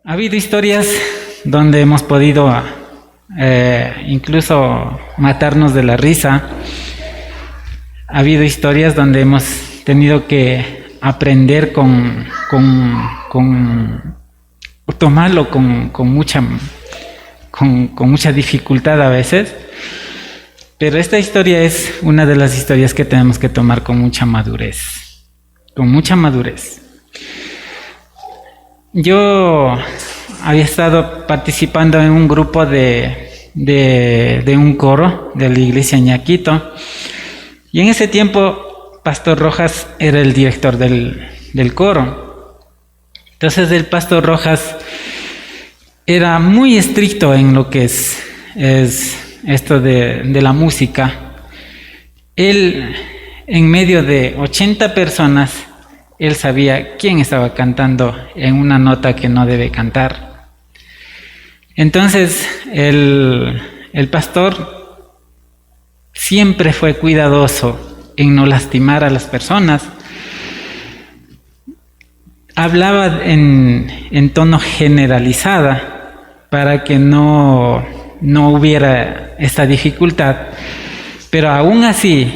Ha habido historias donde hemos podido incluso matarnos de la risa. Ha habido historias donde hemos tenido que aprender tomarlo con mucha dificultad a veces. Pero esta historia es una de las historias que tenemos que tomar con mucha madurez. Con mucha madurez. Yo había estado participando en un grupo de un coro de la iglesia Ñaquito, y en ese tiempo Pastor Rojas era el director del coro. Entonces el Pastor Rojas era muy estricto en lo que es esto de la música. Él, en medio de 80 personas, él sabía quién estaba cantando en una nota que no debe cantar. Entonces, el pastor siempre fue cuidadoso en no lastimar a las personas. Hablaba en tono generalizada para que no hubiera esta dificultad, pero aún así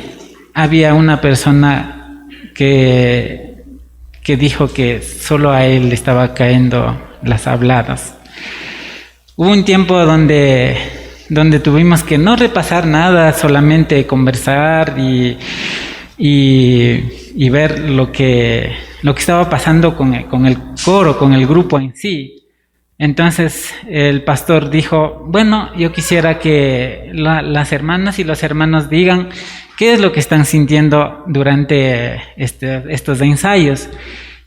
había una persona que dijo que solo a él le estaba cayendo las habladas. Hubo un tiempo donde tuvimos que no repasar nada, solamente conversar y ver lo que estaba pasando con el coro, con el grupo en sí. Entonces el pastor dijo: bueno, yo quisiera que las hermanas y los hermanos digan qué es lo que están sintiendo durante estos ensayos.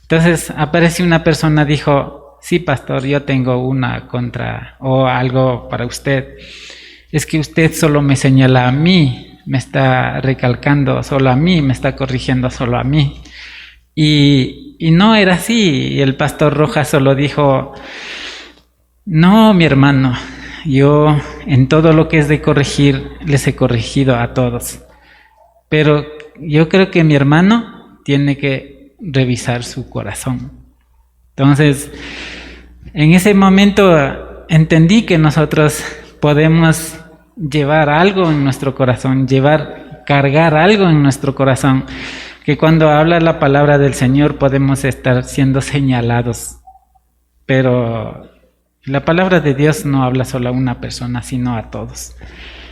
Entonces apareció una persona, dijo: sí, pastor, yo tengo una contra o algo para usted. Es que usted solo me señala a mí, me está recalcando solo a mí, me está corrigiendo solo a mí. Y no era así. Y el pastor Rojas solo dijo: no, mi hermano, yo en todo lo que es de corregir, les he corregido a todos. Pero yo creo que mi hermano tiene que revisar su corazón. Entonces, en ese momento entendí que nosotros podemos llevar algo en nuestro corazón, cargar algo en nuestro corazón, que cuando habla la palabra del Señor podemos estar siendo señalados. Pero la palabra de Dios no habla solo a una persona, sino a todos.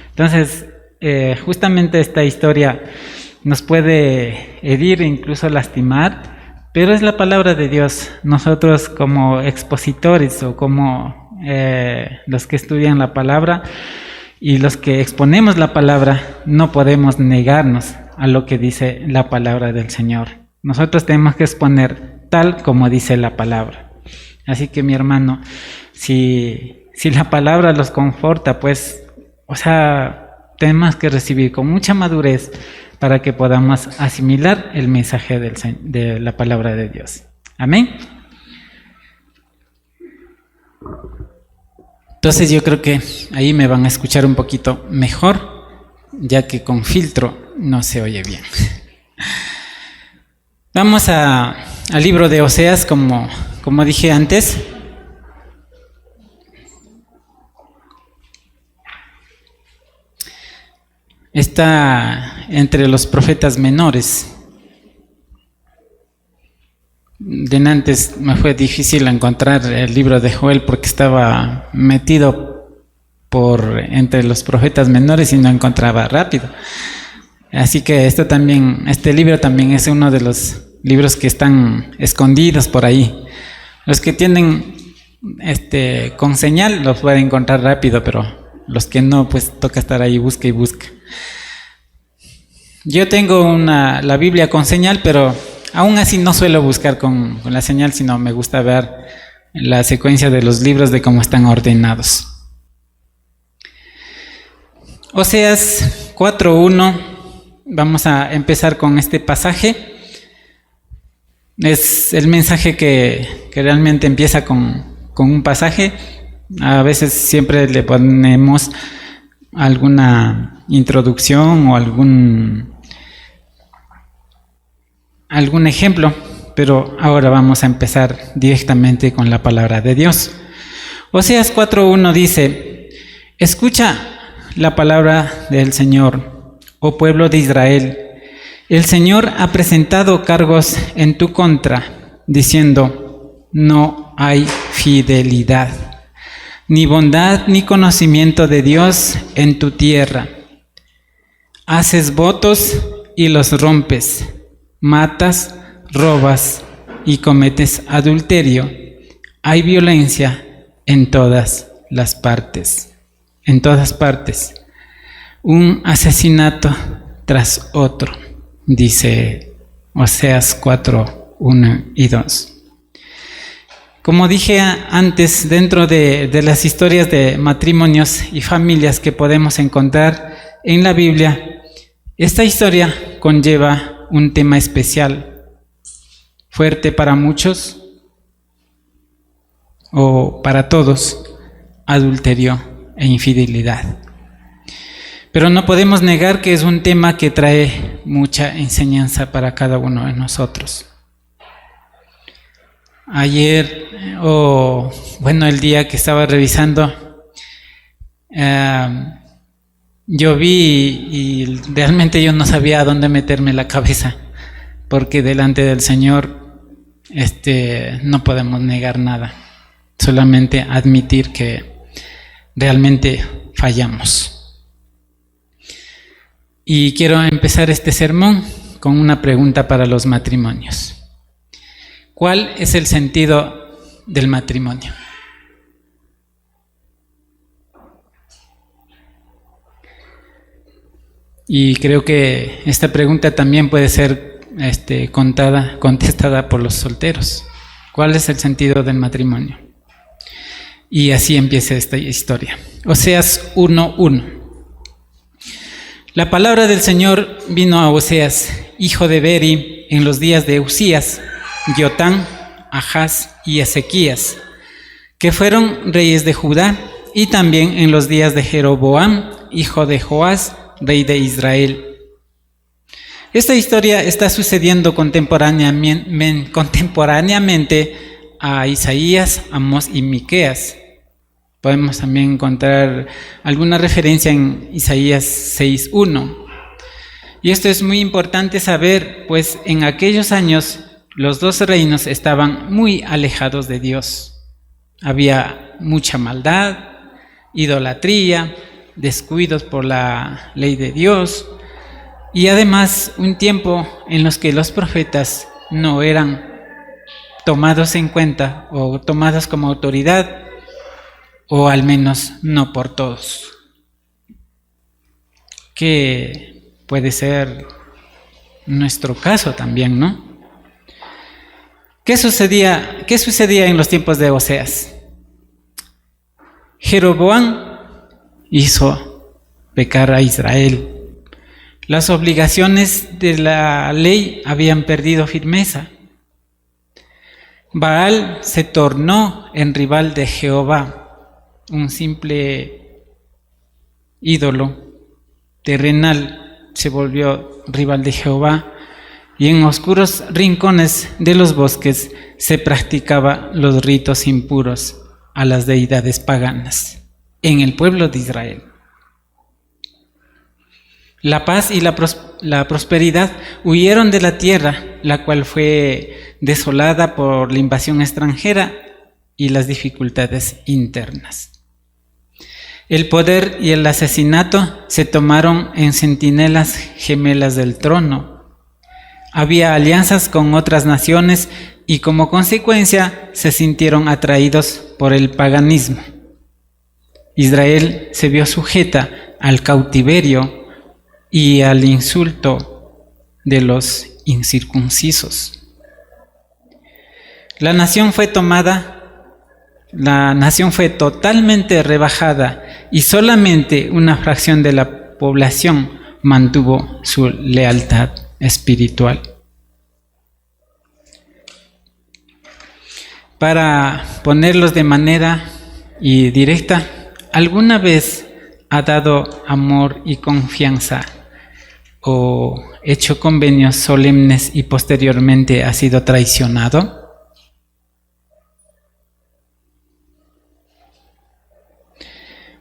Entonces, justamente esta historia nos puede herir e incluso lastimar, pero es la palabra de Dios. Nosotros como expositores o como los que estudian la palabra y los que exponemos la palabra, no podemos negarnos a lo que dice la palabra del Señor. Nosotros tenemos que exponer tal como dice la palabra. Así que, mi hermano, si la palabra los conforta, pues, tenemos que recibir con mucha madurez para que podamos asimilar el mensaje de la palabra de Dios. Amén. Entonces yo creo que ahí me van a escuchar un poquito mejor, ya que con filtro no se oye bien. Vamos al libro de Oseas, como dije antes. Está entre los profetas menores. De antes me fue difícil encontrar el libro de Joel porque estaba metido entre los profetas menores y no encontraba rápido. Así que este libro también es uno de los libros que están escondidos por ahí. Los que tienen con señal los pueden encontrar rápido, pero los que no, pues toca estar ahí, busca y busca. Yo tengo la Biblia con señal, pero aún así no suelo buscar con la señal, sino me gusta ver la secuencia de los libros de cómo están ordenados. Oseas 4:1, vamos a empezar con este pasaje. Es el mensaje que realmente empieza con un pasaje. A veces siempre le ponemos alguna introducción o algún ejemplo, pero ahora vamos a empezar directamente con la palabra de Dios. Oseas 4:1 dice: escucha la palabra del Señor, oh pueblo de Israel. El Señor ha presentado cargos en tu contra, diciendo: no hay fidelidad, ni bondad ni conocimiento de Dios en tu tierra. Haces votos y los rompes, matas, robas y cometes adulterio. Hay violencia en todas las partes. En todas partes. Un asesinato tras otro, dice Oseas 4:1 y 2. Como dije antes, dentro de las historias de matrimonios y familias que podemos encontrar en la Biblia, esta historia conlleva un tema especial, fuerte para muchos o para todos: adulterio e infidelidad. Pero no podemos negar que es un tema que trae mucha enseñanza para cada uno de nosotros. Ayer, el día que estaba revisando, yo vi y realmente yo no sabía a dónde meterme la cabeza, porque delante del Señor no podemos negar nada, solamente admitir que realmente fallamos. Y quiero empezar este sermón con una pregunta para los matrimonios. ¿Cuál es el sentido del matrimonio? Y creo que esta pregunta también puede ser contestada por los solteros. ¿Cuál es el sentido del matrimonio? Y así empieza esta historia. Oseas 1:1. La palabra del Señor vino a Oseas, hijo de Beri, en los días de Usías, Jotán, Ahaz y Ezequías, que fueron reyes de Judá, y también en los días de Jeroboam, hijo de Joás, rey de Israel. Esta historia está sucediendo contemporáneamente a Isaías, Amós y Miqueas. Podemos también encontrar alguna referencia en Isaías 6:1. Y esto es muy importante saber, pues en aquellos años los dos reinos estaban muy alejados de Dios. Había mucha maldad, idolatría, descuidos por la ley de Dios, y además un tiempo en los que los profetas no eran tomados en cuenta o tomados como autoridad, o al menos no por todos. Que puede ser nuestro caso también, ¿no? ¿Qué sucedía en los tiempos de Oseas? Jeroboam hizo pecar a Israel. Las obligaciones de la ley habían perdido firmeza. Baal se tornó en rival de Jehová, un simple ídolo terrenal se volvió rival de Jehová, y en oscuros rincones de los bosques se practicaba los ritos impuros a las deidades paganas en el pueblo de Israel. La paz y la prosperidad huyeron de la tierra, la cual fue desolada por la invasión extranjera y las dificultades internas. El poder y el asesinato se tomaron en centinelas gemelas del trono. Había alianzas con otras naciones y como consecuencia se sintieron atraídos por el paganismo. Israel se vio sujeta al cautiverio y al insulto de los incircuncisos. La nación fue totalmente rebajada y solamente una fracción de la población mantuvo su lealtad espiritual. Para ponerlos de manera directa, ¿alguna vez ha dado amor y confianza o hecho convenios solemnes y posteriormente ha sido traicionado?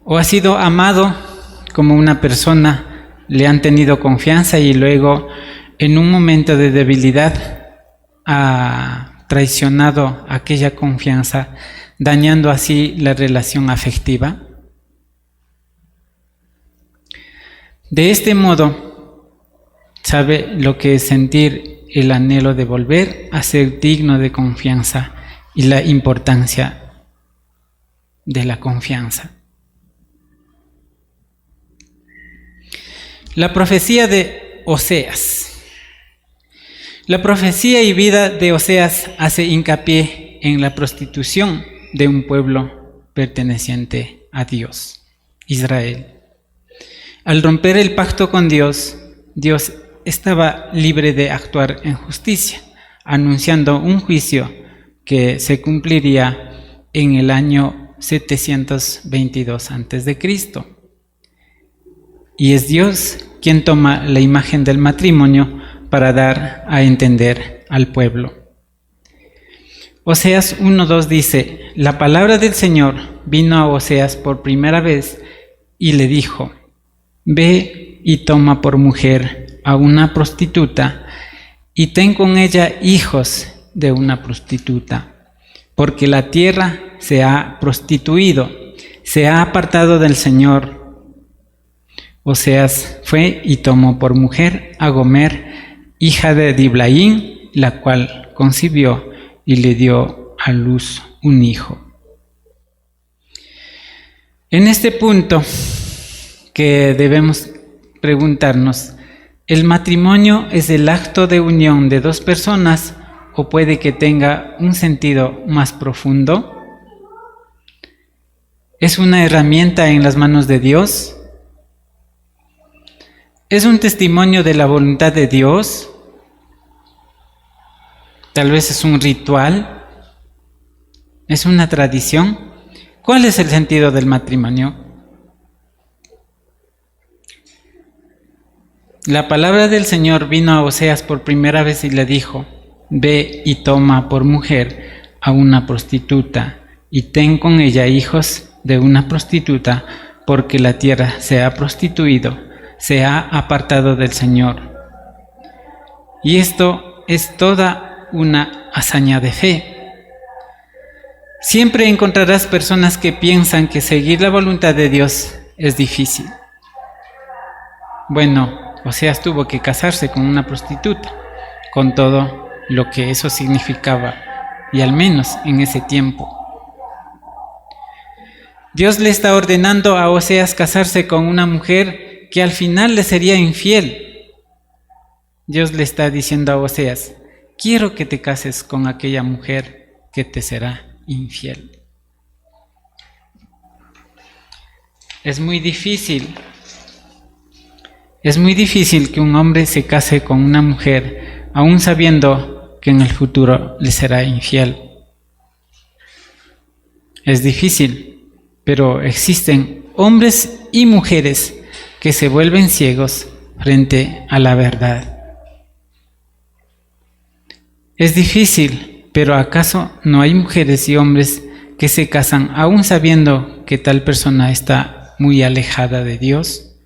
¿O ha sido amado como una persona, le han tenido confianza y luego en un momento de debilidad ha traicionado aquella confianza, dañando así la relación afectiva? De este modo, sabe lo que es sentir el anhelo de volver a ser digno de confianza y la importancia de la confianza. La profecía de Oseas. La profecía y vida de Oseas hace hincapié en la prostitución de un pueblo perteneciente a Dios, Israel. Al romper el pacto con Dios, Dios estaba libre de actuar en justicia, anunciando un juicio que se cumpliría en el año 722 a.C. Y es Dios quien toma la imagen del matrimonio para dar a entender al pueblo. Oseas 1:2 dice: la palabra del Señor vino a Oseas por primera vez y le dijo: ve y toma por mujer a una prostituta y ten con ella hijos de una prostituta, porque la tierra se ha prostituido, se ha apartado del Señor. Oseas fue y tomó por mujer a Gomer, hija de Diblaim, la cual concibió y le dio a luz un hijo. En este punto que debemos preguntarnos, ¿el matrimonio es el acto de unión de dos personas o puede que tenga un sentido más profundo? ¿Es una herramienta en las manos de Dios? ¿Es un testimonio de la voluntad de Dios? Tal vez es un ritual, es una tradición. ¿Cuál es el sentido del matrimonio? La palabra del Señor vino a Oseas por primera vez y le dijo: ve y toma por mujer a una prostituta y ten con ella hijos de una prostituta, porque la tierra se ha prostituido, se ha apartado del Señor. Y esto es toda una hazaña de fe. Siempre encontrarás personas que piensan que seguir la voluntad de Dios es difícil. Bueno, Oseas tuvo que casarse con una prostituta, con todo lo que eso significaba, y al menos en ese tiempo. Dios le está ordenando a Oseas casarse con una mujer que al final le sería infiel. Dios le está diciendo a Oseas: quiero que te cases con aquella mujer que te será infiel. Es muy difícil que un hombre se case con una mujer aún sabiendo que en el futuro le será infiel. Es difícil, pero existen hombres y mujeres que se vuelven ciegos frente a la verdad. Es difícil, pero ¿acaso no hay mujeres y hombres que se casan aún sabiendo que tal persona está muy alejada de Dios,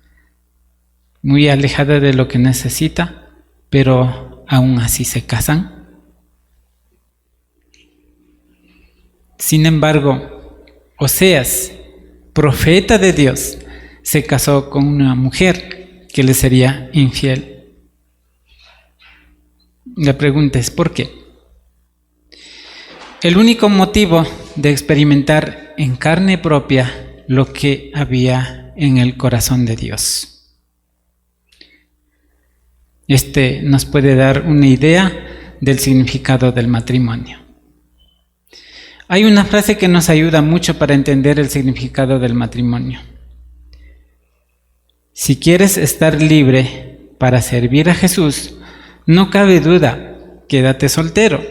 muy alejada de lo que necesita, pero aún así se casan? Sin embargo, Oseas, profeta de Dios, se casó con una mujer que le sería infiel. La pregunta es: ¿por qué? El único motivo de experimentar en carne propia lo que había en el corazón de Dios. Este nos puede dar una idea del significado del matrimonio. Hay una frase que nos ayuda mucho para entender el significado del matrimonio. Si quieres estar libre para servir a Jesús, no cabe duda, quédate soltero.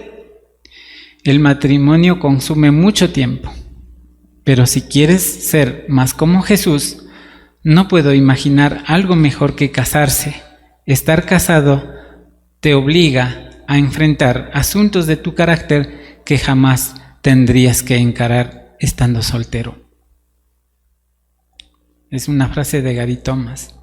El matrimonio consume mucho tiempo, pero si quieres ser más como Jesús, no puedo imaginar algo mejor que casarse estar casado te obliga a enfrentar asuntos de tu carácter que jamás tendrías que encarar estando soltero. Es una frase de Gary Thomas.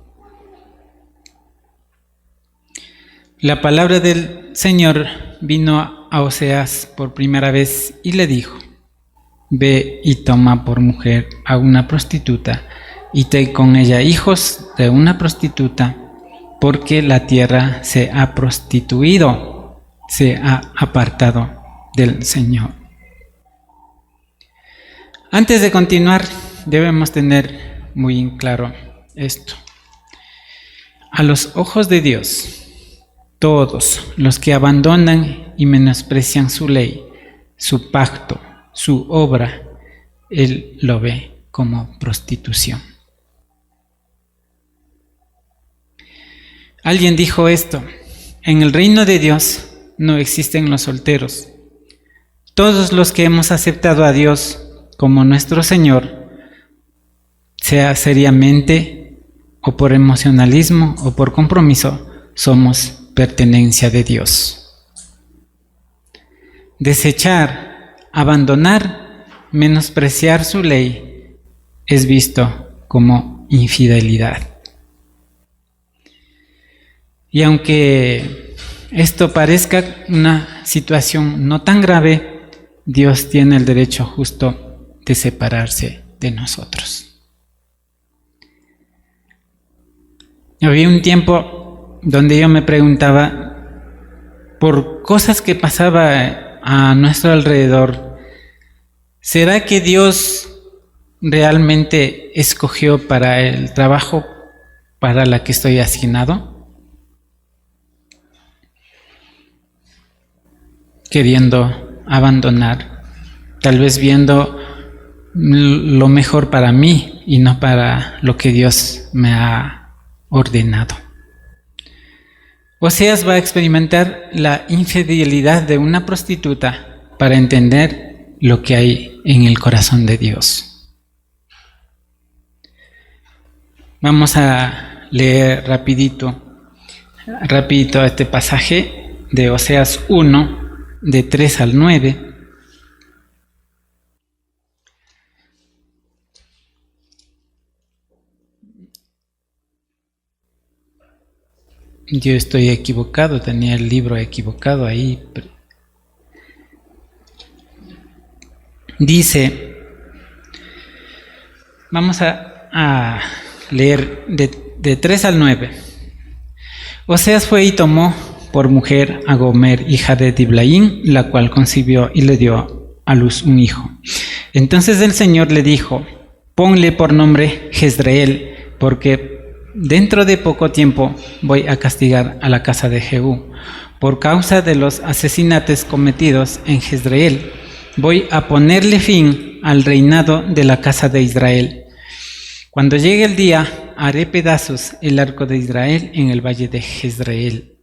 La palabra del Señor vino a Oseas por primera vez y le dijo: ve y toma por mujer a una prostituta y ten con ella hijos de una prostituta, porque la tierra se ha prostituido, se ha apartado del Señor. Antes de continuar, debemos tener muy claro esto. A los ojos de Dios, todos los que abandonan y menosprecian su ley, su pacto, su obra, Él lo ve como prostitución. Alguien dijo esto: en el reino de Dios no existen los solteros. Todos los que hemos aceptado a Dios como nuestro Señor, sea seriamente o por emocionalismo o por compromiso, somos pertenencia de Dios. Desechar, abandonar, menospreciar su ley es visto como infidelidad. Y aunque esto parezca una situación no tan grave, Dios tiene el derecho justo de separarse de nosotros. Había un tiempo donde yo me preguntaba por cosas que pasaba a nuestro alrededor: ¿será que Dios realmente escogió para el trabajo para la que estoy asignado? Queriendo abandonar, tal vez viendo lo mejor para mí y no para lo que Dios me ha ordenado. Oseas va a experimentar la infidelidad de una prostituta para entender lo que hay en el corazón de Dios. Vamos a leer rapidito este pasaje de Oseas 1, de 3 al 9. Yo estoy equivocado, tenía el libro equivocado ahí. Dice, vamos a leer de 3 al 9. Oseas fue y tomó por mujer a Gomer, hija de Diblaim, la cual concibió y le dio a luz un hijo. Entonces el Señor le dijo: ponle por nombre Jezreel, porque dentro de poco tiempo voy a castigar a la casa de Jehú por causa de los asesinatos cometidos en Jezreel. Voy a ponerle fin al reinado de la casa de Israel. Cuando llegue el día, haré pedazos el arco de Israel en el valle de Jezreel.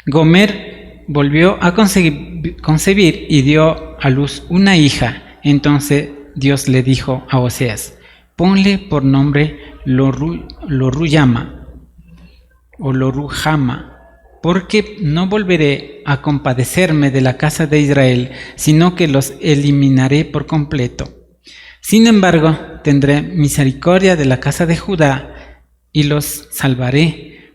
Gomer volvió a concebir y dio a luz una hija. Entonces Dios le dijo a Oseas: ponle por nombre Loruyama o Lorujama, porque no volveré a compadecerme de la casa de Israel, sino que los eliminaré por completo. Sin embargo, tendré misericordia de la casa de Judá y los salvaré,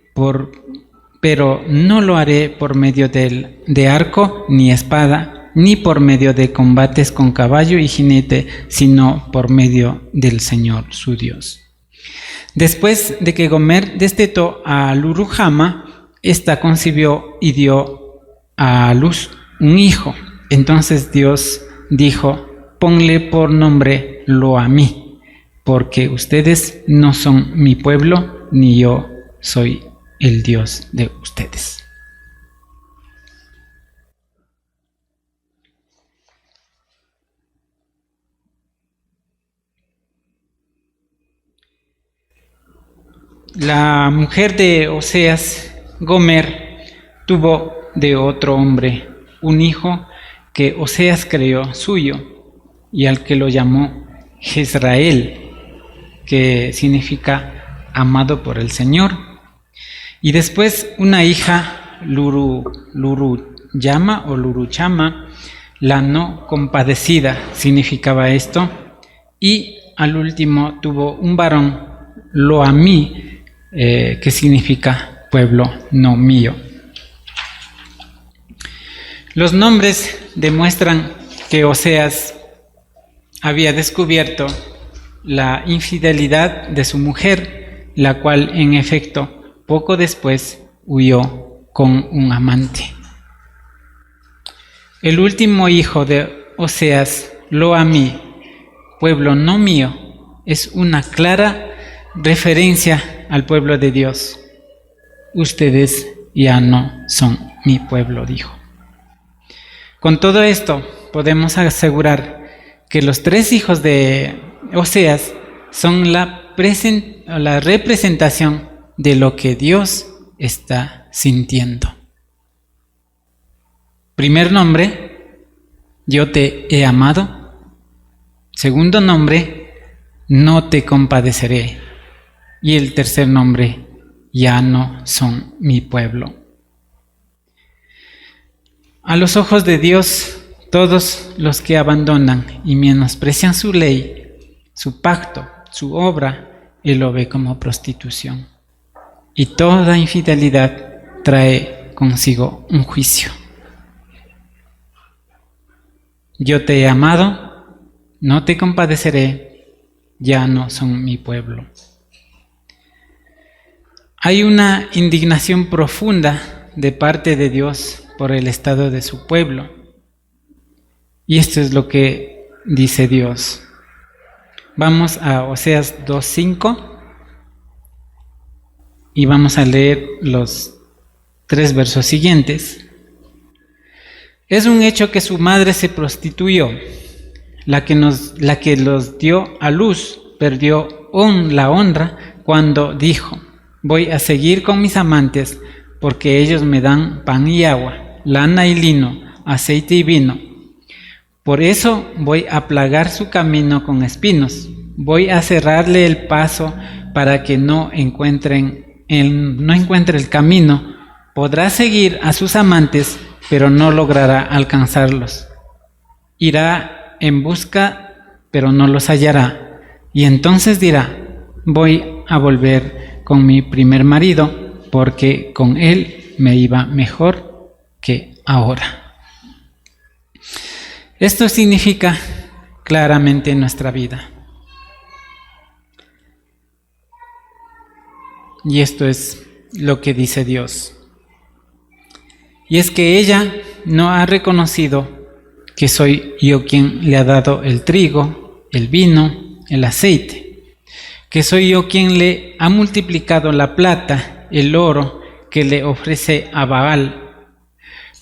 pero no lo haré por medio de arco ni espada, ni por medio de combates con caballo y jinete, sino por medio del Señor su Dios. Después de que Gomer destetó a Lorujama, ésta concibió y dio a luz un hijo. Entonces Dios dijo: ponle por nombre Lo-Ammi, porque ustedes no son mi pueblo, ni yo soy el Dios de ustedes. La mujer de Oseas, Gomer, tuvo de otro hombre un hijo que Oseas creó suyo y al que lo llamó Jezreel, que significa amado por el Señor. Y después una hija, Luruyama o Luruchama, la no compadecida, significaba esto. Y al último tuvo un varón, Loamí, que significa pueblo no mío. Los nombres demuestran que Oseas había descubierto la infidelidad de su mujer, la cual en efecto poco después huyó con un amante. El último hijo de Oseas, Loamí, pueblo no mío, es una clara referencia al pueblo de Dios. Ustedes ya no son mi pueblo, dijo. Con todo esto, podemos asegurar que los tres hijos de Oseas son la representación de lo que Dios está sintiendo. Primer nombre, yo te he amado. Segundo nombre, no te compadeceré. Y el tercer nombre, ya no son mi pueblo. A los ojos de Dios, todos los que abandonan y menosprecian su ley, su pacto, su obra, Él lo ve como prostitución. Y toda infidelidad trae consigo un juicio. Yo te he amado, no te compadeceré, ya no son mi pueblo. Hay una indignación profunda de parte de Dios por el estado de su pueblo. Y esto es lo que dice Dios. Vamos a Oseas 2:5 y vamos a leer los 3 versos siguientes. Es un hecho que su madre se prostituyó, la que los dio a luz perdió la honra cuando dijo: voy a seguir con mis amantes porque ellos me dan pan y agua, lana y lino, aceite y vino. Por eso voy a plagar su camino con espinos. Voy a cerrarle el paso para que no encuentre el camino. Podrá seguir a sus amantes, pero no logrará alcanzarlos. Irá en busca, pero no los hallará. Y entonces dirá: voy a volver con mi primer marido, porque con él me iba mejor que ahora. Esto significa claramente nuestra vida. Y esto es lo que dice Dios. Y es que ella no ha reconocido que soy yo quien le ha dado el trigo, el vino, el aceite, que soy yo quien le ha multiplicado la plata, el oro que le ofrece a Baal.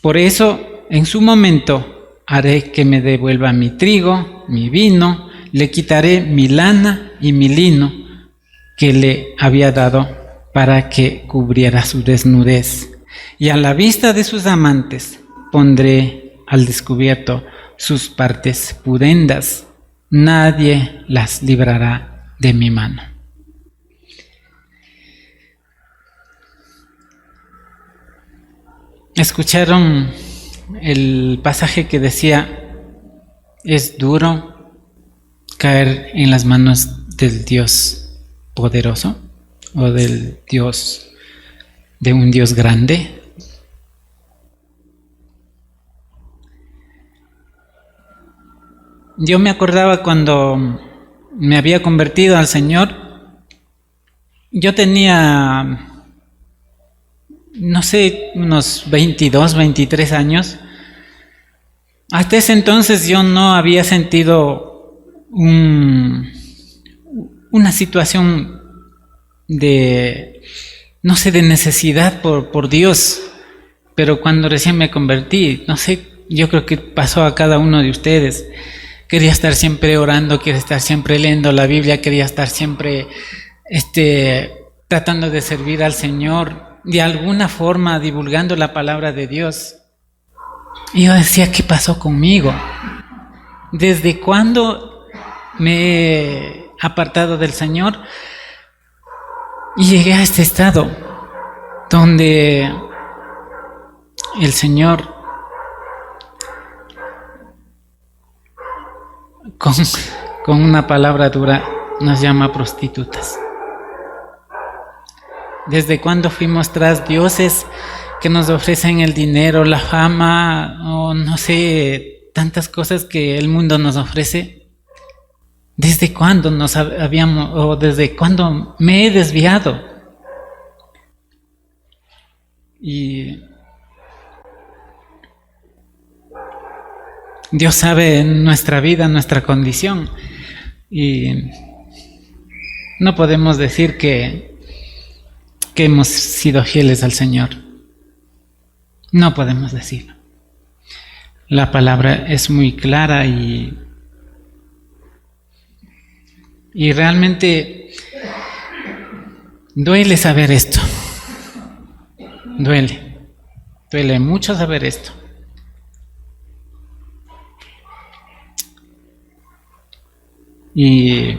Por eso, en su momento, haré que me devuelva mi trigo, mi vino, le quitaré mi lana y mi lino que le había dado para que cubriera su desnudez. Y a la vista de sus amantes pondré al descubierto sus partes pudendas. Nadie las librará de mi mano. ¿Escucharon el pasaje que decía: es duro caer en las manos del Dios poderoso o de un Dios grande? Yo me acordaba cuando me había convertido al Señor, yo tenía, no sé, unos 22, 23 años. Hasta ese entonces yo no había sentido una situación de, no sé, de necesidad por Dios. Pero cuando recién me convertí, no sé, yo creo que pasó a cada uno de ustedes. Quería estar siempre orando, quería estar siempre leyendo la Biblia, quería estar siempre tratando de servir al Señor, de alguna forma divulgando la palabra de Dios. Y yo decía: ¿qué pasó conmigo? ¿Desde cuándo me he apartado del Señor? Y llegué a este estado donde el Señor con una palabra dura nos llama prostitutas. ¿Desde cuándo fuimos tras dioses que nos ofrecen el dinero, la fama, o no sé, tantas cosas que el mundo nos ofrece? ¿Desde cuándo nos habíamos, o desde cuándo me he desviado? Y Dios sabe nuestra vida, nuestra condición, y no podemos decir que hemos sido fieles al Señor. No podemos decirlo. La palabra es muy clara y realmente duele saber esto. Duele mucho saber esto. Y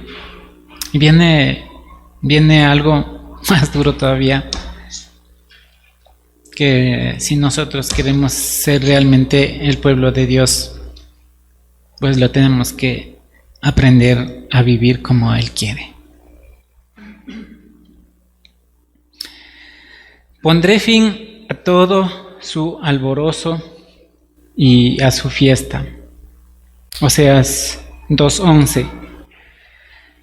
viene algo más duro todavía, que si nosotros queremos ser realmente el pueblo de Dios, pues lo tenemos que aprender a vivir como Él quiere. Pondré fin a todo su alborozo y a su fiesta. Oseas 2:11.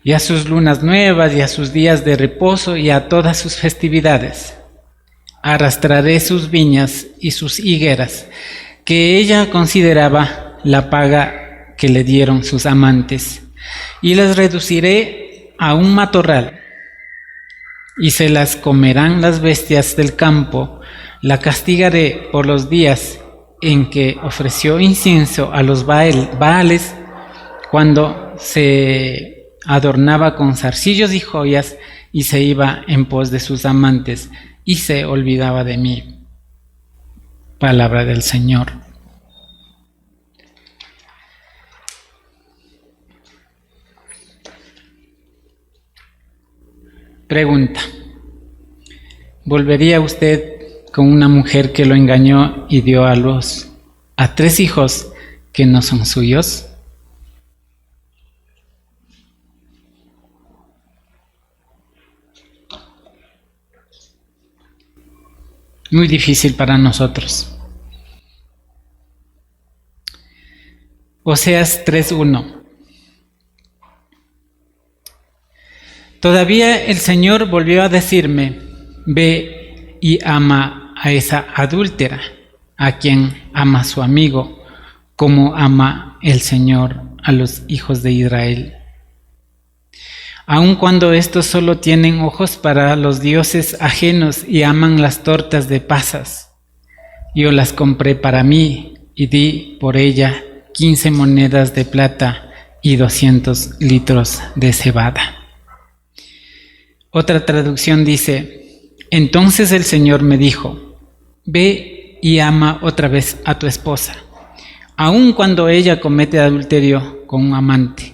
Y a sus lunas nuevas y a sus días de reposo y a todas sus festividades. Arrastraré sus viñas y sus higueras, que ella consideraba la paga que le dieron sus amantes, y las reduciré a un matorral, y se las comerán las bestias del campo. La castigaré por los días en que ofreció incienso a los Baales, cuando se adornaba con zarcillos y joyas y se iba en pos de sus amantes y se olvidaba de mí. Palabra del Señor. Pregunta: ¿volvería usted con una mujer que lo engañó y dio a luz a 3 hijos que no son suyos? Muy difícil para nosotros. Oseas 3:1. Todavía el Señor volvió a decirme: ve y ama a esa adúltera, a quien ama su amigo, como ama el Señor a los hijos de Israel. Aun cuando estos solo tienen ojos para los dioses ajenos y aman las tortas de pasas, yo las compré para mí y di por ella 15 monedas de plata y 200 litros de cebada. Otra traducción dice: entonces el Señor me dijo: ve y ama otra vez a tu esposa, aun cuando ella comete adulterio con un amante.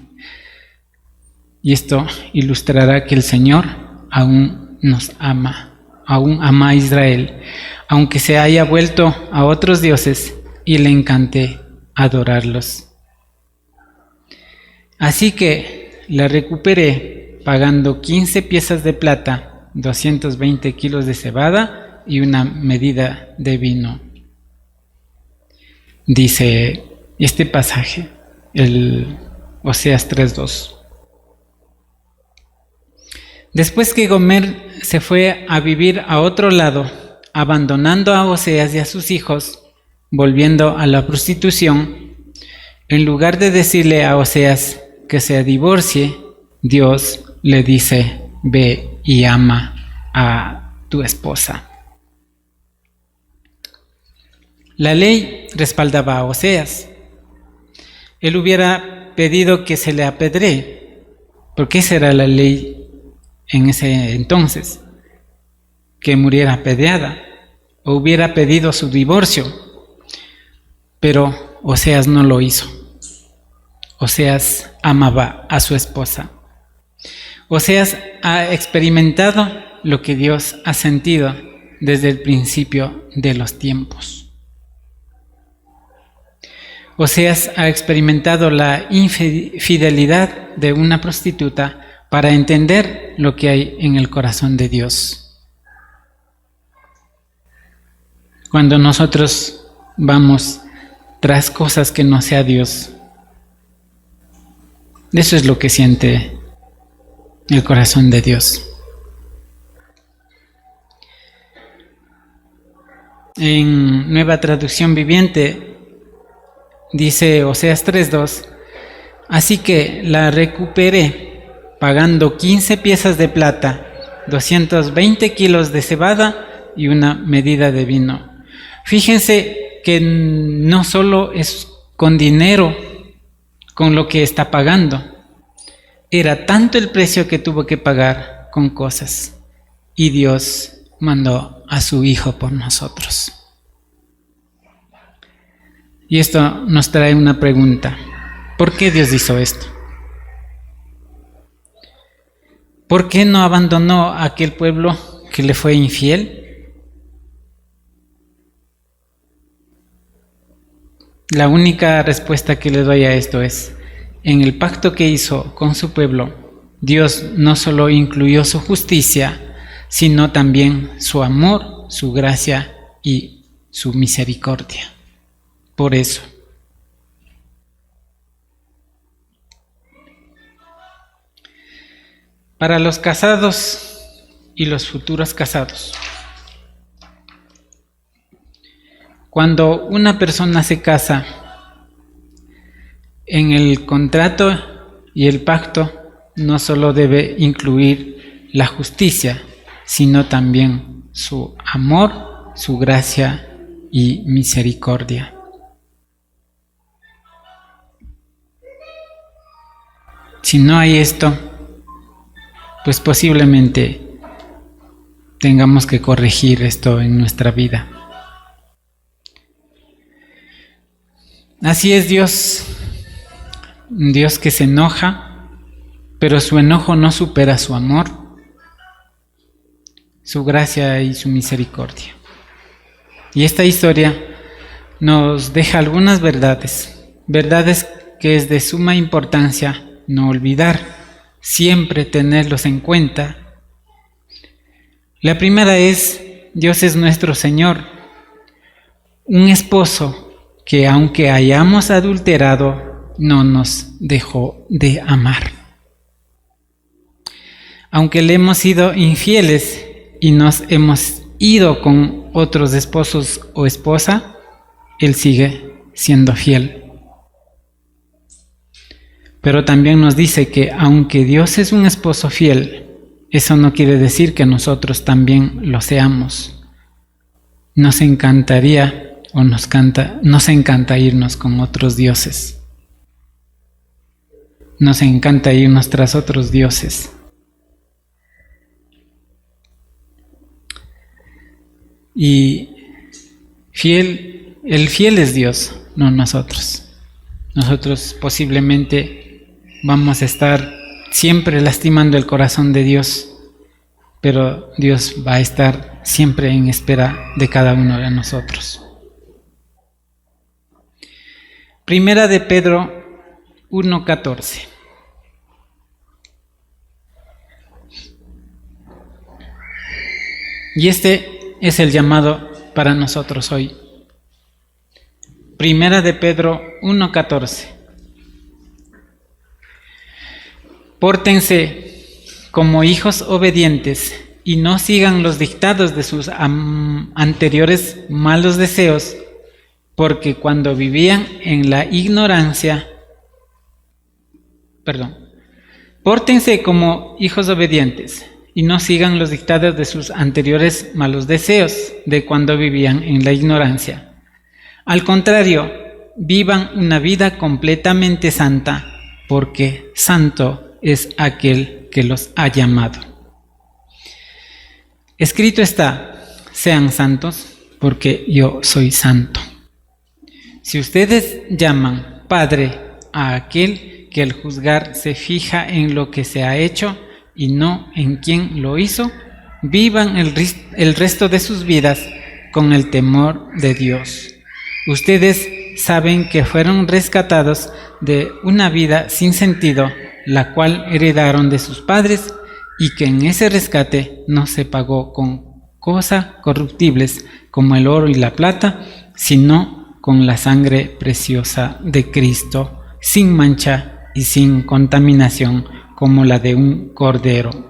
Y esto ilustrará que el Señor aún nos ama, aún ama a Israel, aunque se haya vuelto a otros dioses y le encante adorarlos. Así que la recuperé pagando 15 piezas de plata, 220 kilos de cebada y una medida de vino. Dice este pasaje, el Oseas 3:2. Después que Gomer se fue a vivir a otro lado, abandonando a Oseas y a sus hijos, volviendo a la prostitución, en lugar de decirle a Oseas que se divorcie, Dios le dice: ve y ama a tu esposa. La ley respaldaba a Oseas. Él hubiera pedido que se le apedree, porque esa era la ley en ese entonces, que muriera apedreada, o hubiera pedido su divorcio, pero Oseas no lo hizo. Oseas amaba a su esposa. Oseas ha experimentado lo que Dios ha sentido desde el principio de los tiempos. Oseas ha experimentado la infidelidad de una prostituta para entender lo que hay en el corazón de Dios. Cuando nosotros vamos tras cosas que no sea Dios, eso es lo que siente el corazón de Dios. En Nueva Traducción Viviente dice Oseas 3:2: así que la recuperé pagando 15 piezas de plata, 220 kilos de cebada y una medida de vino. Fíjense que no solo es con dinero con lo que está pagando, era tanto el precio que tuvo que pagar con cosas, y Dios mandó a su Hijo por nosotros. Y esto nos trae una pregunta: ¿por qué Dios hizo esto? ¿Por qué no abandonó a aquel pueblo que le fue infiel? La única respuesta que le doy a esto es: en el pacto que hizo con su pueblo, Dios no solo incluyó su justicia, sino también su amor, su gracia y su misericordia. Por eso, para los casados y los futuros casados, cuando una persona se casa, en el contrato y el pacto no solo debe incluir la justicia, sino también su amor, su gracia y misericordia. Si no hay esto, pues posiblemente tengamos que corregir esto en nuestra vida. Así es Dios, un Dios que se enoja, pero su enojo no supera su amor, su gracia y su misericordia. Y esta historia nos deja algunas verdades que es de suma importancia no olvidar, siempre tenerlos en cuenta. La primera es: Dios es nuestro Señor, un esposo que aunque hayamos adulterado, no nos dejó de amar. Aunque le hemos sido infieles y nos hemos ido con otros esposos o esposa, Él sigue siendo fiel. Pero también nos dice que aunque Dios es un esposo fiel, eso no quiere decir que nosotros también lo seamos. Nos encantaría nos encanta irnos con otros dioses. Nos encanta irnos tras otros dioses. Y el fiel es Dios, no nosotros. Nosotros posiblemente vamos a estar siempre lastimando el corazón de Dios, pero Dios va a estar siempre en espera de cada uno de nosotros. Primera de Pedro 1:14. Y este es el llamado para nosotros hoy. Primera de Pedro 1:14. Pórtense como hijos obedientes y no sigan los dictados de sus anteriores malos deseos, porque cuando vivían en la ignorancia, pórtense como hijos obedientes y no sigan los dictados de sus anteriores malos deseos de cuando vivían en la ignorancia. Al contrario, vivan una vida completamente santa, porque santo es aquel que los ha llamado. Escrito está: sean santos, porque yo soy santo. Si ustedes llaman Padre a aquel que al juzgar se fija en lo que se ha hecho y no en quién lo hizo, vivan el resto de sus vidas con el temor de Dios. Ustedes saben que fueron rescatados de una vida sin sentido, la cual heredaron de sus padres, y que en ese rescate no se pagó con cosas corruptibles como el oro y la plata, sino con la sangre preciosa de Cristo, sin mancha y sin contaminación, como la de un cordero.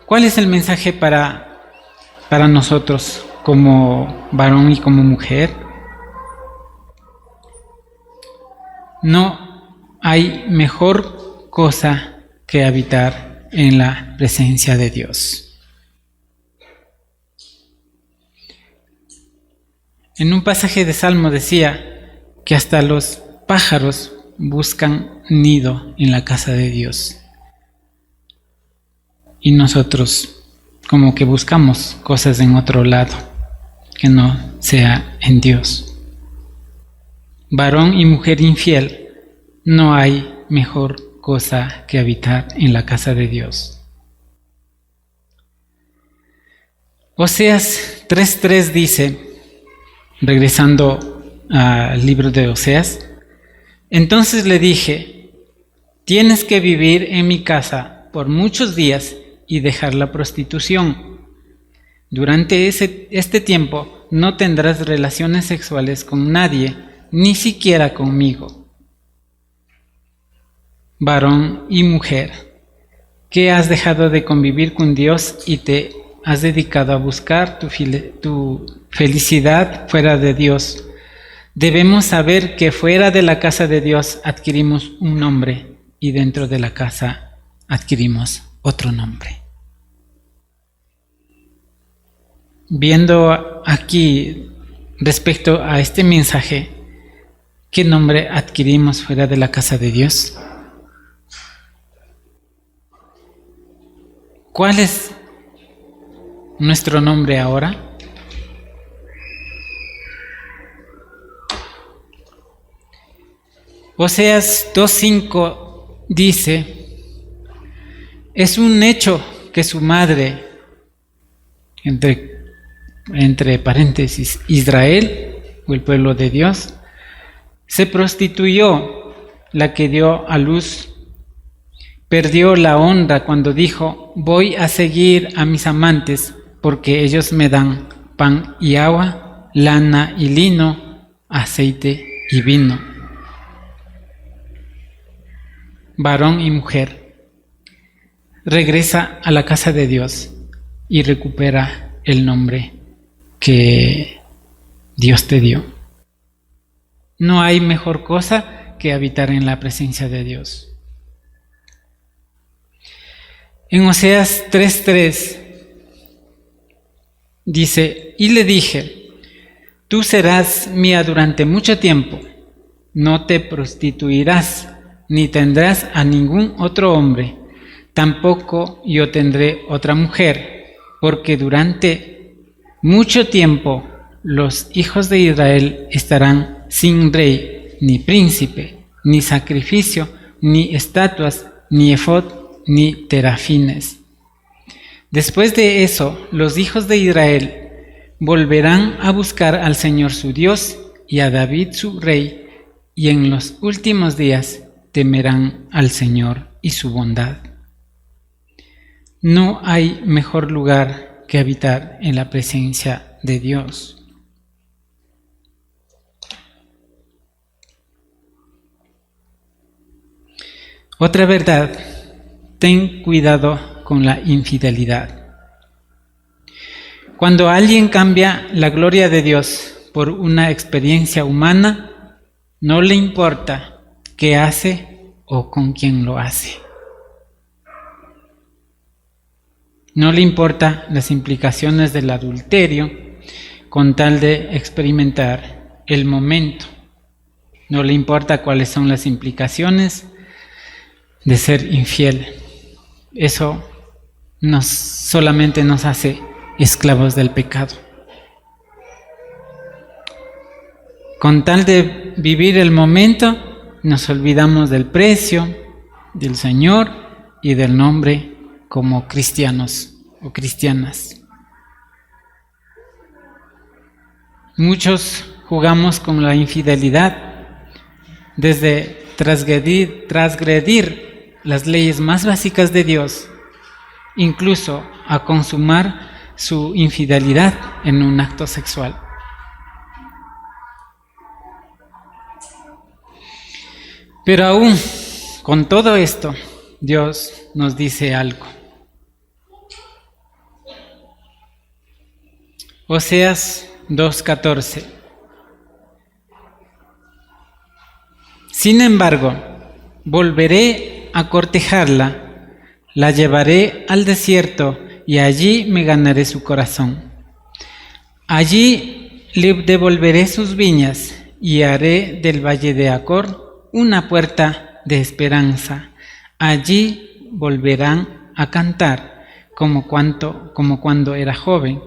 ¿Cuál es el mensaje para nosotros como varón y como mujer? No hay mejor cosa que habitar en la presencia de Dios. En un pasaje de Salmo decía que hasta los pájaros buscan nido en la casa de Dios. Y nosotros como que buscamos cosas en otro lado, que no sea en Dios. Varón y mujer infiel, no hay mejor cosa que habitar en la casa de Dios. Oseas 3:3 dice, regresando al libro de Oseas, entonces le dije, tienes que vivir en mi casa por muchos días y dejar la prostitución. Durante este tiempo no tendrás relaciones sexuales con nadie, ni siquiera conmigo. Varón y mujer, que has dejado de convivir con Dios y te has dedicado a buscar tu felicidad fuera de Dios. Debemos saber que fuera de la casa de Dios adquirimos un nombre y dentro de la casa adquirimos otro nombre. Viendo aquí respecto a este mensaje, ¿qué nombre adquirimos fuera de la casa de Dios? ¿Cuál es nuestro nombre ahora? Oseas 2:5 dice, es un hecho que su madre, entre paréntesis, Israel, o el pueblo de Dios, se prostituyó, la que dio a luz, perdió la honra cuando dijo, voy a seguir a mis amantes porque ellos me dan pan y agua, lana y lino, aceite y vino. Varón y mujer, regresa a la casa de Dios y recupera el nombre que Dios te dio. No hay mejor cosa que habitar en la presencia de Dios. En Oseas 3:3 dice, y le dije, tú serás mía durante mucho tiempo, no te prostituirás, ni tendrás a ningún otro hombre, tampoco yo tendré otra mujer, porque durante mucho tiempo los hijos de Israel estarán sin rey, ni príncipe, ni sacrificio, ni estatuas, ni efod, ni terafines. Después de eso, los hijos de Israel volverán a buscar al Señor su Dios y a David su rey, y en los últimos días temerán al Señor y su bondad. No hay mejor lugar que habitar en la presencia de Dios. Otra verdad, ten cuidado con la infidelidad. Cuando alguien cambia la gloria de Dios por una experiencia humana, no le importa qué hace o con quién lo hace. No le importa las implicaciones del adulterio con tal de experimentar el momento. No le importa cuáles son las implicaciones de ser infiel. Eso solamente nos hace esclavos del pecado. Con tal de vivir el momento, nos olvidamos del precio del Señor y del nombre como cristianos o cristianas. Muchos jugamos con la infidelidad, desde transgredir las leyes más básicas de Dios, incluso a consumar su infidelidad en un acto sexual. Pero aún con todo esto, Dios nos dice algo. Oseas 2:14. Sin embargo, volveré a cortejarla, la llevaré al desierto y allí me ganaré su corazón. Allí le devolveré sus viñas y haré del valle de Acor una puerta de esperanza. Allí volverán a cantar como cuando era joven,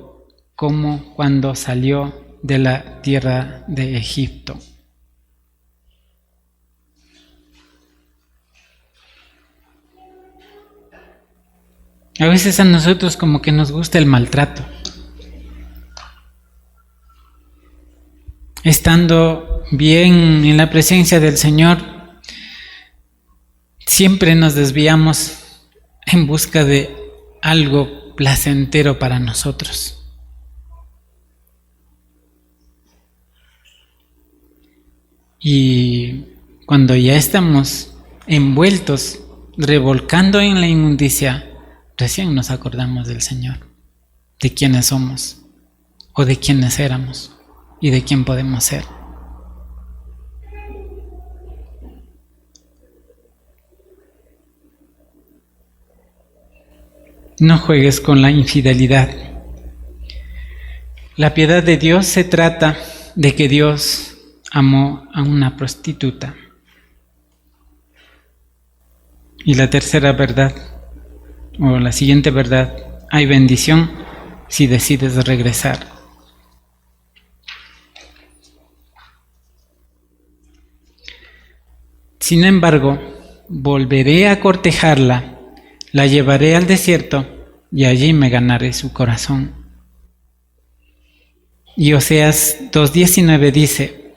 como cuando salió de la tierra de Egipto. A veces a nosotros como que nos gusta el maltrato. Estando bien en la presencia del Señor, siempre nos desviamos en busca de algo placentero para nosotros. Y cuando ya estamos envueltos, revolcando en la inmundicia, recién nos acordamos del Señor, de quiénes somos, o de quiénes éramos, y de quién podemos ser. No juegues con la infidelidad. La piedad de Dios se trata de que Dios amó a una prostituta. Y la tercera verdad, o la siguiente verdad, hay bendición si decides regresar. Sin embargo, volveré a cortejarla, la llevaré al desierto y allí me ganaré su corazón. Y Oseas 2:19 dice: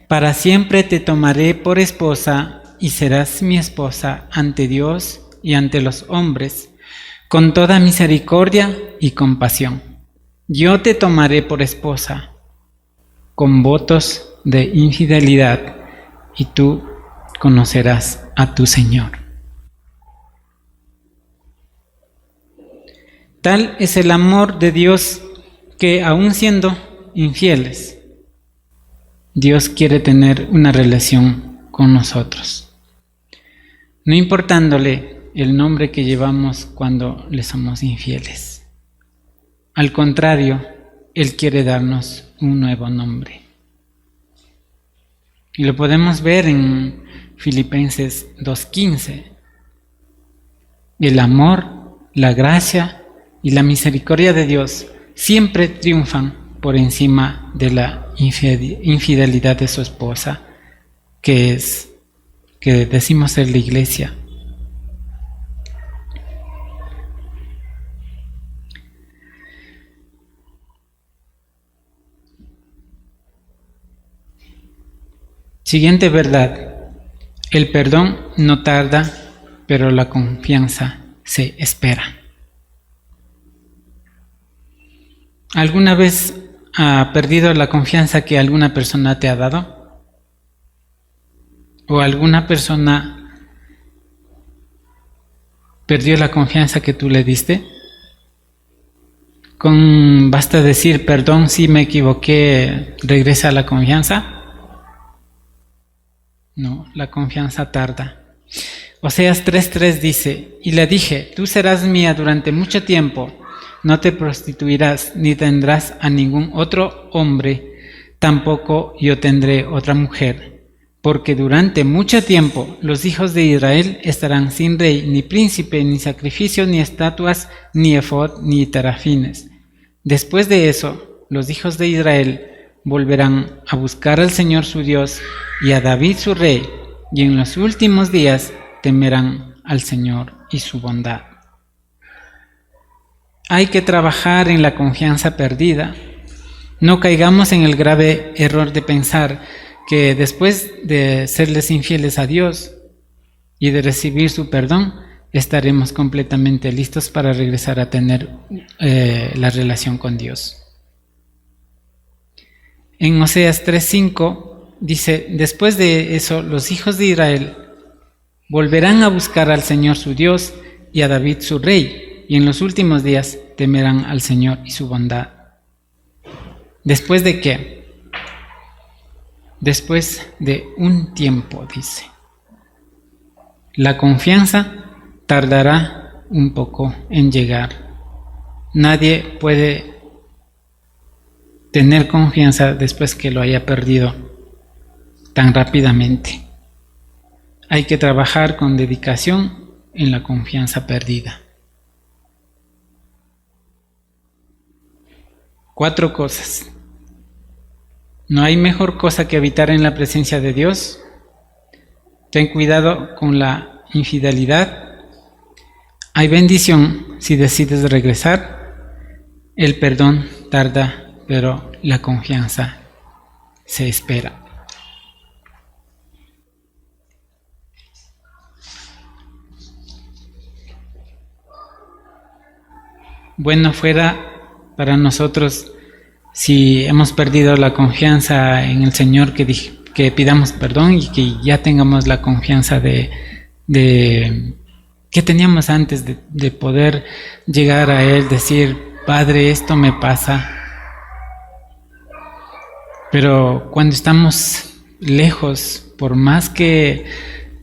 para siempre te tomaré por esposa y serás mi esposa ante Dios y ante los hombres, con toda misericordia y compasión. Yo te tomaré por esposa, con votos de infidelidad, y tú conocerás a tu Señor. Tal es el amor de Dios que, aun siendo infieles, Dios quiere tener una relación con nosotros, no importándole el nombre que llevamos cuando le somos infieles. Al contrario, Él quiere darnos un nuevo nombre. Y lo podemos ver en Filipenses 2:15. El amor, la gracia y la misericordia de Dios siempre triunfan por encima de la infidelidad de su esposa, que decimos ser la iglesia. Siguiente verdad: el perdón no tarda, pero la confianza se espera. ¿Alguna vez ha perdido la confianza que alguna persona te ha dado? ¿O alguna persona perdió la confianza que tú le diste? Basta decir perdón, si me equivoqué, regresa la confianza. No, la confianza tarda. Oseas 3:3 dice: y le dije, tú serás mía durante mucho tiempo, no te prostituirás ni tendrás a ningún otro hombre, tampoco yo tendré otra mujer, porque durante mucho tiempo los hijos de Israel estarán sin rey, ni príncipe, ni sacrificio, ni estatuas, ni efod, ni terafines. Después de eso, los hijos de Israel volverán a buscar al Señor su Dios y a David su rey, y en los últimos días temerán al Señor y su bondad. Hay que trabajar en la confianza perdida. No caigamos en el grave error de pensar que después de serles infieles a Dios y de recibir su perdón, estaremos completamente listos para regresar a tener la relación con Dios. En Oseas 3:5 dice: después de eso, los hijos de Israel volverán a buscar al Señor su Dios y a David su rey, y en los últimos días temerán al Señor y su bondad. ¿Después de qué? Después de un tiempo, dice. La confianza tardará un poco en llegar. Nadie puede tener confianza después que lo haya perdido tan rápidamente. Hay que trabajar con dedicación en la confianza perdida. 4 cosas. No hay mejor cosa que habitar en la presencia de Dios. Ten cuidado con la infidelidad. Hay bendición si decides regresar. El perdón tarda, pero la confianza se espera. Bueno fuera para nosotros, si hemos perdido la confianza en el Señor, que pidamos perdón y que ya tengamos la confianza de que teníamos antes de poder llegar a Él, decir: Padre, esto me pasa. Pero cuando estamos lejos, por más que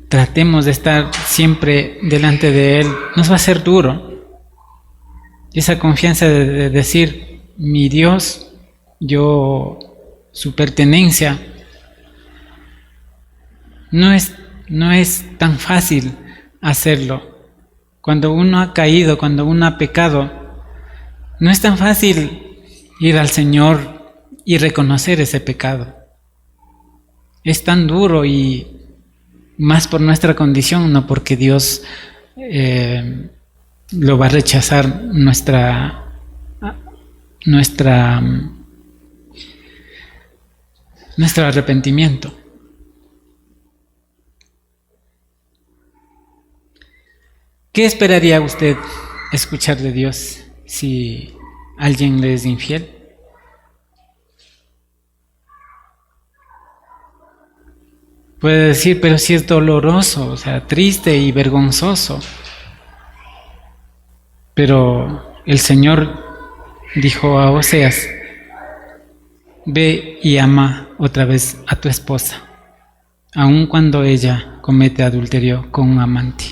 tratemos de estar siempre delante de Él, nos va a ser duro. Esa confianza de decir: mi Dios, su pertenencia, no es tan fácil hacerlo. Cuando uno ha caído, cuando uno ha pecado, no es tan fácil ir al Señor y reconocer ese pecado. Es tan duro, y más por nuestra condición, no porque Dios lo va a rechazar nuestro arrepentimiento. ¿Qué esperaría usted escuchar de Dios si alguien le es infiel? Puede decir: pero si es doloroso, o sea, triste y vergonzoso. Pero el Señor dijo a Oseas: ve y ama otra vez a tu esposa, aun cuando ella comete adulterio con un amante.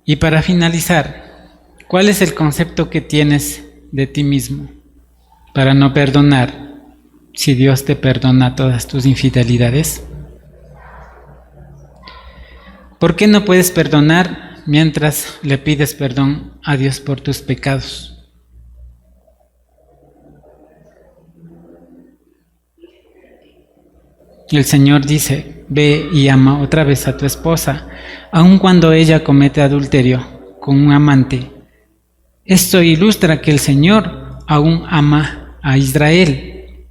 Y para finalizar, ¿cuál es el concepto que tienes de ti mismo para no perdonar si Dios te perdona todas tus infidelidades? ¿Por qué no puedes perdonar mientras le pides perdón a Dios por tus pecados? El Señor dice: ve y ama otra vez a tu esposa, aun cuando ella comete adulterio con un amante. Esto ilustra que el Señor aún ama a Israel,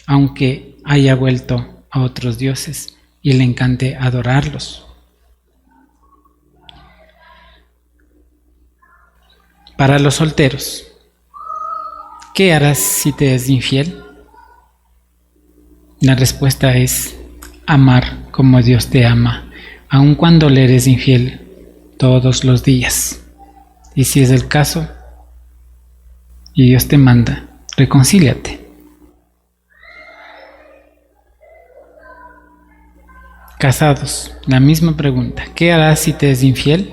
aunque haya vuelto a otros dioses y le encante adorarlos. Para los solteros, ¿qué harás si te es infiel? La respuesta es: amar como Dios te ama, aun cuando le eres infiel todos los días. Y si es el caso, y Dios te manda, reconcíliate. Casados, la misma pregunta: ¿qué harás si te es infiel?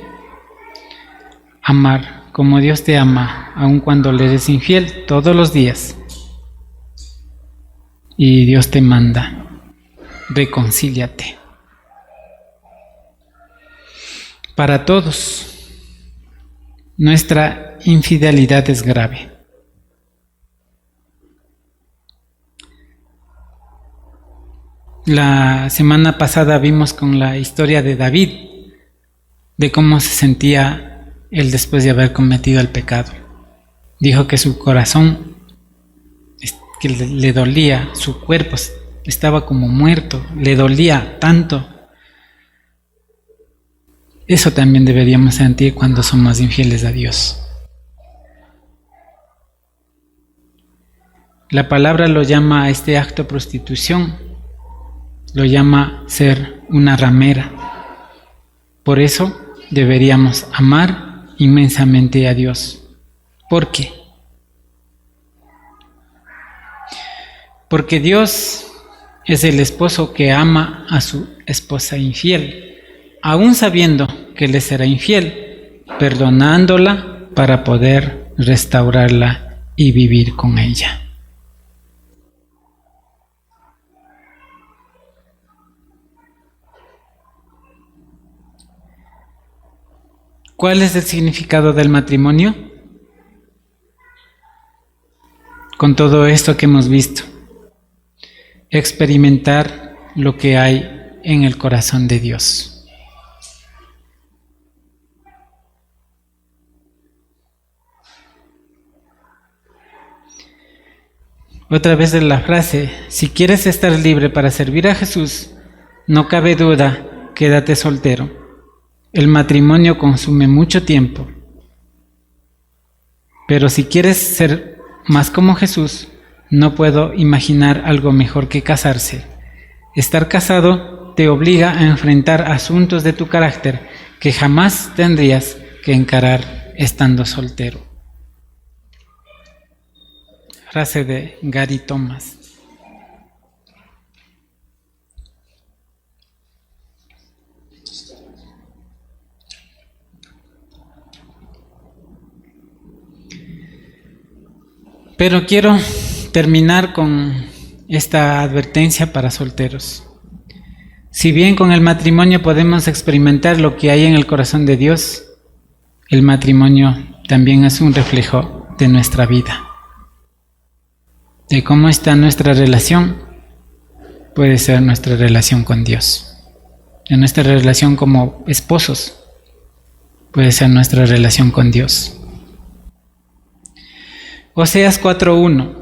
Amar como Dios te ama, aun cuando le eres infiel todos los días. Y Dios te manda, reconcíliate. Para todos, nuestra infidelidad es grave. La semana pasada vimos con la historia de David, de cómo se sentía él después de haber cometido el pecado. Dijo que su corazón, que le dolía, su cuerpo estaba como muerto, le dolía tanto. Eso también deberíamos sentir cuando somos infieles a Dios. La palabra lo llama a este acto prostitución, lo llama ser una ramera. Por eso deberíamos amar inmensamente a Dios. ¿Por qué? Porque Dios es el esposo que ama a su esposa infiel, aún sabiendo que le será infiel, perdonándola para poder restaurarla y vivir con ella. ¿Cuál es el significado del matrimonio? Con todo esto que hemos visto, experimentar lo que hay en el corazón de Dios. Otra vez de la frase, si quieres estar libre para servir a Jesús, no cabe duda, quédate soltero. El matrimonio consume mucho tiempo. Pero si quieres ser más como Jesús, no puedo imaginar algo mejor que casarse. Estar casado te obliga a enfrentar asuntos de tu carácter que jamás tendrías que encarar estando soltero. Frase de Gary Thomas. Pero quiero terminar con esta advertencia para solteros. Si bien con el matrimonio podemos experimentar lo que hay en el corazón de Dios, el matrimonio también es un reflejo de nuestra vida. De cómo está nuestra relación, puede ser nuestra relación con Dios. De nuestra relación como esposos, puede ser nuestra relación con Dios. Oseas 4:1.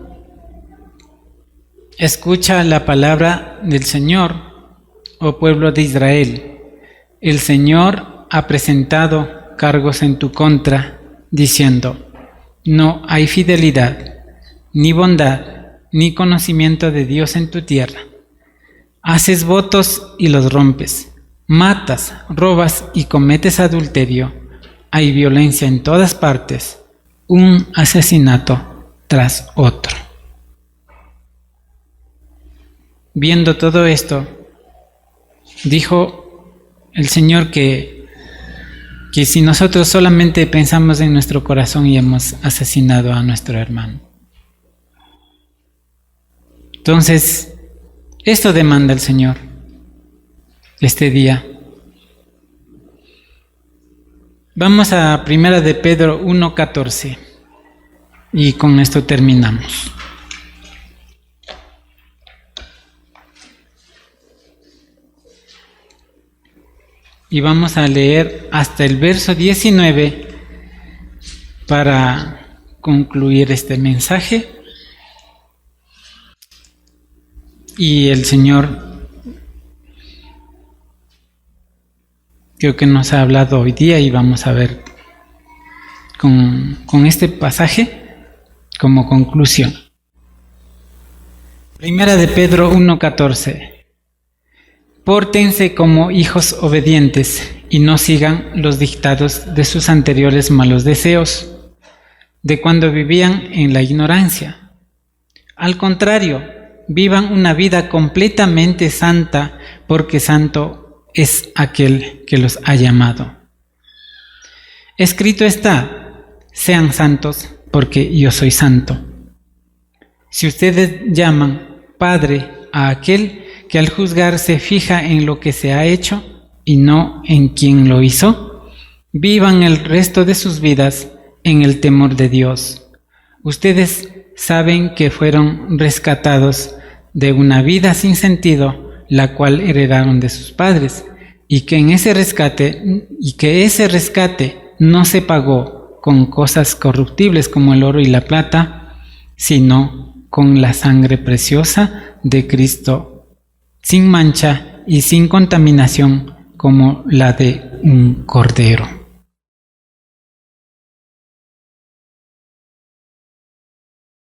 Escucha la palabra del Señor, oh pueblo de Israel. El Señor ha presentado cargos en tu contra, diciendo: no hay fidelidad, ni bondad, ni conocimiento de Dios en tu tierra. Haces votos y los rompes, matas, robas y cometes adulterio. Hay violencia en todas partes, un asesinato tras otro. Viendo todo esto, dijo el Señor que si nosotros solamente pensamos en nuestro corazón y hemos asesinado a nuestro hermano. Entonces, esto demanda el Señor este día. Vamos a 1 de Pedro 1:14 y con esto terminamos. Y vamos a leer hasta el verso 19 para concluir este mensaje. Y el Señor creo que nos ha hablado hoy día y vamos a ver con este pasaje como conclusión. 1 de Pedro 1:14. Pórtense como hijos obedientes y no sigan los dictados de sus anteriores malos deseos, de cuando vivían en la ignorancia. Al contrario, vivan una vida completamente santa, porque santo es aquel que los ha llamado. Escrito está: sean santos, porque yo soy santo. Si ustedes llaman Padre a aquel que al juzgar se fija en lo que se ha hecho y no en quien lo hizo, vivan el resto de sus vidas en el temor de Dios. Ustedes saben que fueron rescatados de una vida sin sentido la cual heredaron de sus padres, y que ese rescate no se pagó con cosas corruptibles como el oro y la plata, sino con la sangre preciosa de Cristo, sin mancha y sin contaminación, como la de un cordero.